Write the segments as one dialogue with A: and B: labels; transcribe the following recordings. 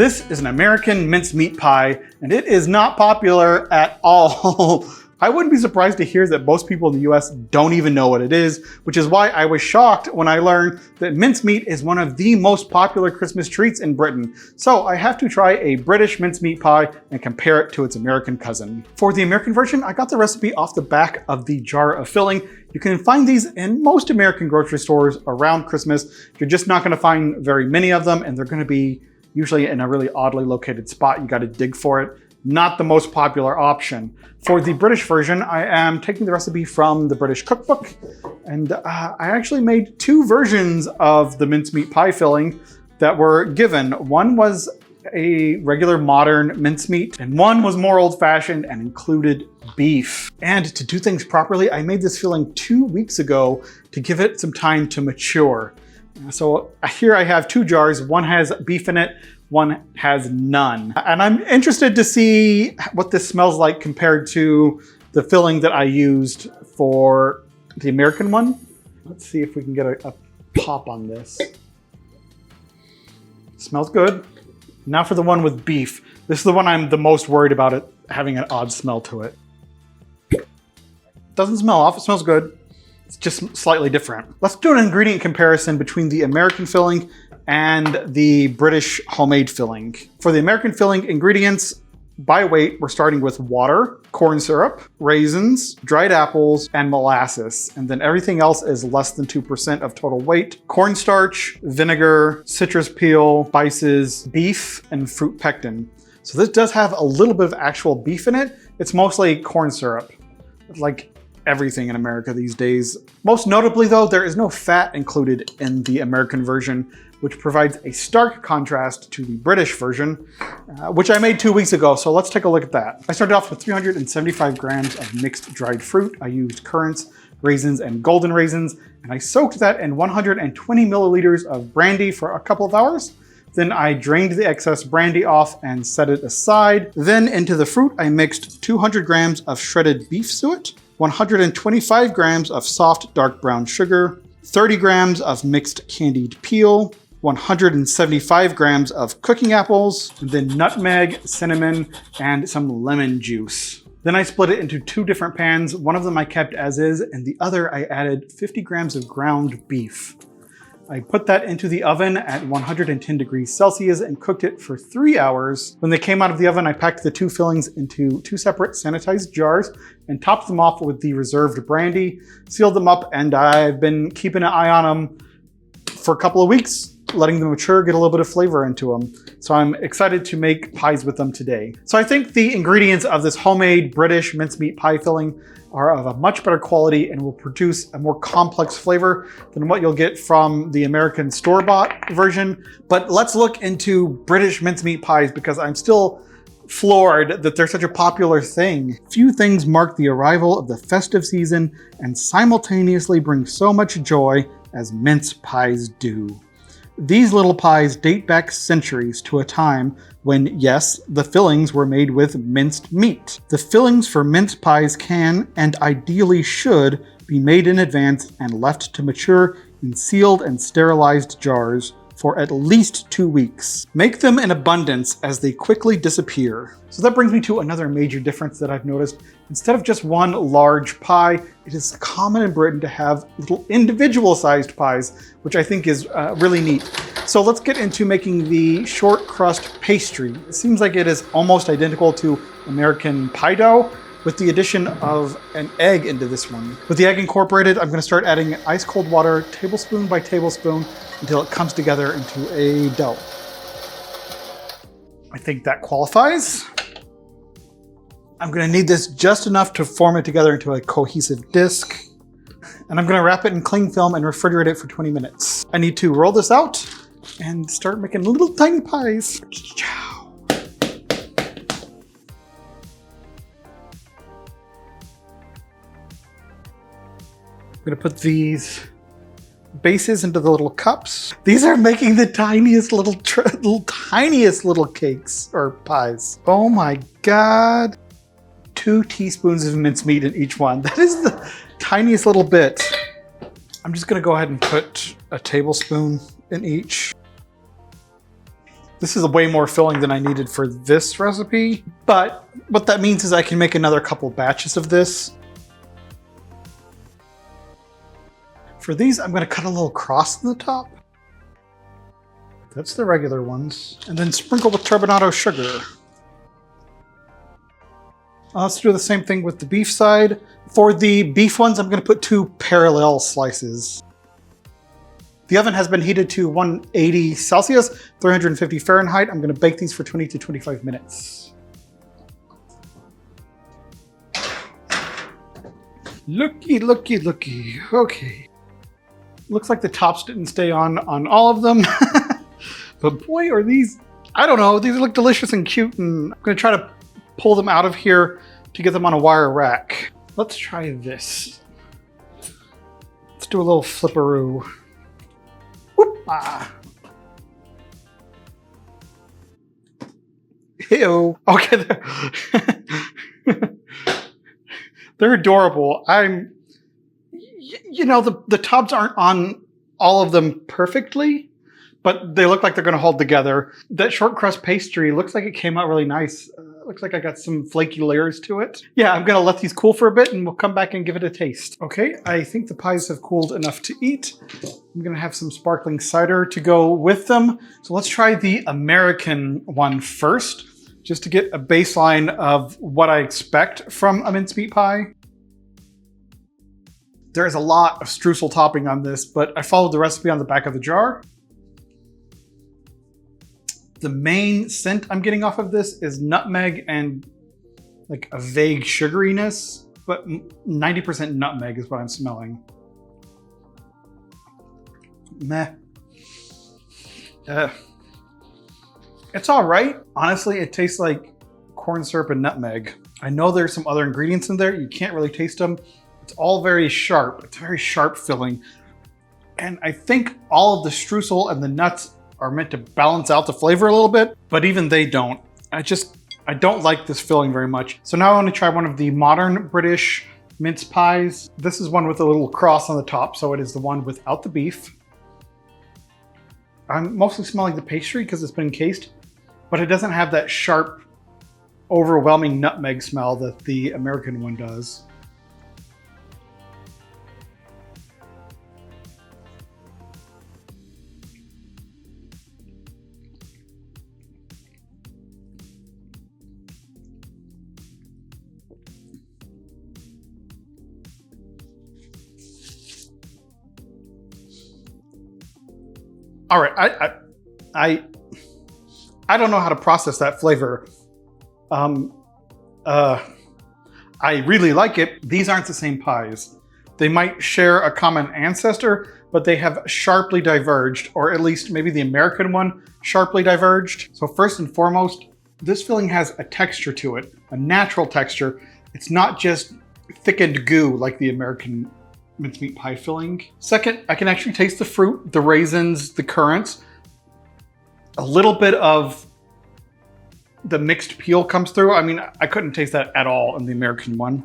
A: This is an American mincemeat pie, and it is not popular at all. I wouldn't be surprised to hear that most people in the US don't even know what it is, which is why I was shocked when I learned that mincemeat is one of the most popular Christmas treats in Britain. So I have to try a British mincemeat pie and compare it to its American cousin. For the American version, I got the recipe off the back of the jar of filling. You can find these in most American grocery stores around Christmas. You're just not gonna find very many of them, and they're gonna be usually in a really oddly located spot. You gotta dig for it. Not the most popular option. For the British version, I am taking the recipe from the British cookbook, and I actually made two versions of the mincemeat pie filling that were given. One was a regular modern mincemeat, and one was more old-fashioned and included beef. And to do things properly, I made this filling 2 weeks ago to give it some time to mature. So here I have two jars. One has beef in it, one has none. And I'm interested to see what this smells like compared to the filling that I used for the American one. Let's see if we can get a pop on this. Smells good. Now for the one with beef. This is the one I'm the most worried about it having an odd smell to it. Doesn't smell off, it smells good. It's just slightly different. Let's do an ingredient comparison between the American filling and the British homemade filling. For the American filling ingredients, by weight, we're starting with water, corn syrup, raisins, dried apples, and molasses. And then everything else is less than 2% of total weight. Cornstarch, vinegar, citrus peel, spices, beef, and fruit pectin. So this does have a little bit of actual beef in it. It's mostly corn syrup, like everything in America these days. Most notably though, there is no fat included in the American version, which provides a stark contrast to the British version, which I made 2 weeks ago. So let's take a look at that. I started off with 375 grams of mixed dried fruit. I used currants, raisins, and golden raisins, and I soaked that in 120 milliliters of brandy for a couple of hours. Then I drained the excess brandy off and set it aside. Then into the fruit, I mixed 200 grams of shredded beef suet, 125 grams of soft dark brown sugar, 30 grams of mixed candied peel, 175 grams of cooking apples, and then nutmeg, cinnamon, and some lemon juice. Then I split it into two different pans. One of them I kept as is, and the other I added 50 grams of ground beef. I put that into the oven at 110 degrees Celsius and cooked it for 3 hours. When they came out of the oven, I packed the two fillings into two separate sanitized jars and topped them off with the reserved brandy, sealed them up, and I've been keeping an eye on them for a couple of weeks, letting them mature, get a little bit of flavor into them. So I'm excited to make pies with them today. So I think the ingredients of this homemade British mincemeat pie filling are of a much better quality and will produce a more complex flavor than what you'll get from the American store-bought version. But let's look into British mincemeat pies because I'm still floored that they're such a popular thing. Few things mark the arrival of the festive season and simultaneously bring so much joy as mince pies do. These little pies date back centuries to a time when, yes, the fillings were made with minced meat. The fillings for mince pies can, and ideally should, be made in advance and left to mature in sealed and sterilized jars for at least 2 weeks. Make them in abundance as they quickly disappear. So that brings me to another major difference that I've noticed. Instead of just one large pie, it is common in Britain to have little individual sized pies, which I think is really neat. So let's get into making the short crust pastry. It seems like it is almost identical to American pie dough, with the addition of an egg into this one. With the egg incorporated, I'm gonna start adding ice cold water, tablespoon by tablespoon, until it comes together into a dough. I think that qualifies. I'm gonna need this just enough to form it together into a cohesive disc. And I'm gonna wrap it in cling film and refrigerate it for 20 minutes. I need to roll this out and start making little tiny pies. I'm gonna put these bases into the little cups. These are making the tiniest little cakes or pies. Oh my God. 2 teaspoons of mincemeat in each one. That is the tiniest little bit. I'm just gonna go ahead and put a tablespoon in each. This is way more filling than I needed for this recipe, but what that means is I can make another couple batches of this. For these, I'm going to cut a little cross in the top. That's the regular ones. And then sprinkle with turbinado sugar. Let's do the same thing with the beef side. For the beef ones, I'm going to put 2 parallel slices. The oven has been heated to 180 Celsius, 350 Fahrenheit. I'm going to bake these for 20 to 25 minutes. Looky, looky, looky. Okay. Looks like the tops didn't stay on all of them. But boy, are these, I don't know, these look delicious and cute, and I'm going to try to pull them out of here to get them on a wire rack. Let's try this. Let's do a little flipperoo. Whoop! Ah. Hey-oh. Okay, they're adorable. You know, the tops aren't on all of them perfectly, but they look like they're going to hold together. That short crust pastry looks like it came out really nice. Looks like I got some flaky layers to it. Yeah, I'm going to let these cool for a bit and we'll come back and give it a taste. Okay, I think the pies have cooled enough to eat. I'm going to have some sparkling cider to go with them. So let's try the American one first, just to get a baseline of what I expect from a mincemeat pie. There is a lot of streusel topping on this, but I followed the recipe on the back of the jar. The main scent I'm getting off of this is nutmeg and like a vague sugariness, but 90% nutmeg is what I'm smelling. Meh. It's all right. Honestly, it tastes like corn syrup and nutmeg. I know there's some other ingredients in there. You can't really taste them. It's all very sharp. It's a very sharp filling. And I think all of the streusel and the nuts are meant to balance out the flavor a little bit, but even they don't. I don't like this filling very much. So now I want to try one of the modern British mince pies. This is one with a little cross on the top, so it is the one without the beef. I'm mostly smelling the pastry because it's been encased, but it doesn't have that sharp, overwhelming nutmeg smell that the American one does. All right, I don't know how to process that flavor. I really like it. These aren't the same pies. They might share a common ancestor, but they have sharply diverged, or at least maybe the American one sharply diverged. So first and foremost, this filling has a texture to it, a natural texture. It's not just thickened goo like the American mincemeat pie filling. Second, I can actually taste the fruit, the raisins, the currants. A little bit of the mixed peel comes through. I mean, I couldn't taste that at all in the American one.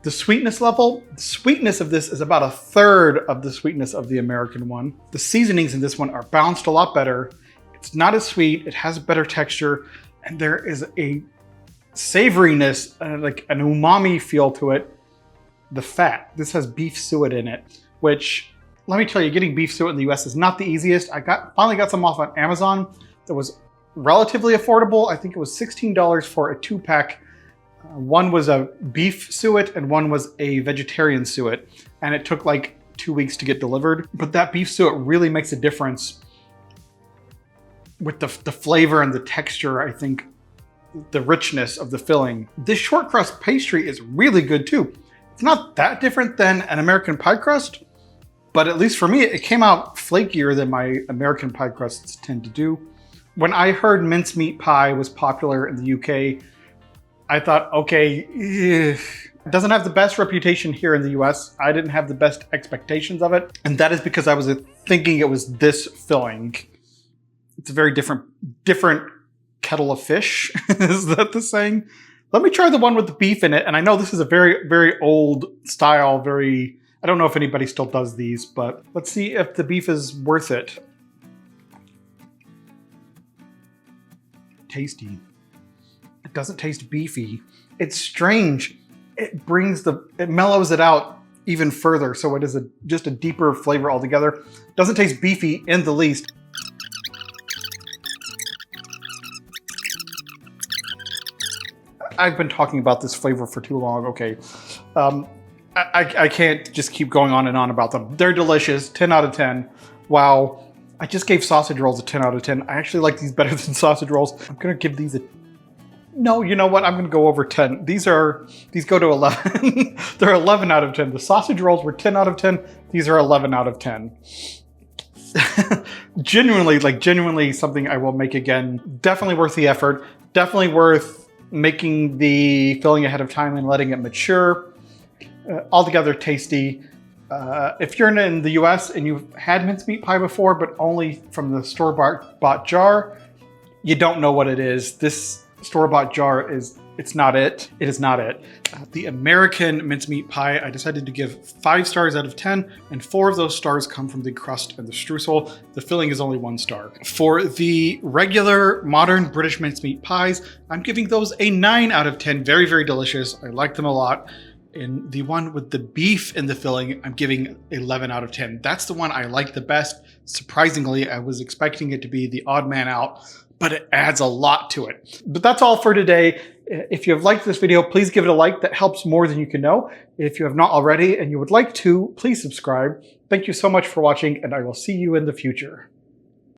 A: The sweetness level, the sweetness of this is about 1/3 of the sweetness of the American one. The seasonings in this one are balanced a lot better. It's not as sweet, it has a better texture, and there is a savoriness, like an umami feel to it. The fat. This has beef suet in it, which, let me tell you, getting beef suet in the US is not the easiest. I finally got some off on Amazon that was relatively affordable. I think it was $16 for a 2-pack. One was a beef suet and one was a vegetarian suet, and it took like 2 weeks to get delivered. But that beef suet really makes a difference with the flavor and the texture, I think, the richness of the filling. This short crust pastry is really good too. It's not that different than an American pie crust, but at least for me, it came out flakier than my American pie crusts tend to do. When I heard mincemeat pie was popular in the UK, I thought, okay, it doesn't have the best reputation here in the US. I didn't have the best expectations of it. And that is because I was thinking it was this filling. It's a very different kettle of fish. Is that the saying? Let me try the one with the beef in it. And I know this is a very, very old style, I don't know if anybody still does these, but let's see if the beef is worth it. tasty. It doesn't taste beefy. It's strange. It mellows it out even further, so it is just a deeper flavor altogether. Doesn't taste beefy in the least. I've been talking about this flavor for too long. Okay, I can't just keep going on and on about them. They're delicious. 10 out of 10. Wow. I just gave sausage rolls a 10 out of 10. I actually like these better than sausage rolls. I'm gonna give these a... No, you know what? I'm gonna go over 10. These go to 11. They're 11 out of 10. The sausage rolls were 10 out of 10. These are 11 out of 10. Genuinely something I will make again. Definitely worth the effort. Definitely worth making the filling ahead of time and letting it mature. Altogether tasty. If you're in the US and you've had mincemeat pie before, but only from the store-bought jar, you don't know what it is. This store-bought jar it's not it. It is not it. The American mincemeat pie, I decided to give 5 stars out of 10, and 4 of those stars come from the crust and the streusel. The filling is only 1 star. For the regular modern British mincemeat pies, I'm giving those a 9 out of 10. Very, very delicious. I like them a lot. And the one with the beef in the filling, I'm giving 11 out of 10. That's the one I like the best. Surprisingly, I was expecting it to be the odd man out, but it adds a lot to it. But that's all for today. If you have liked this video, please give it a like. That helps more than you can know. If you have not already and you would like to, please subscribe. Thank you so much for watching, and I will see you in the future.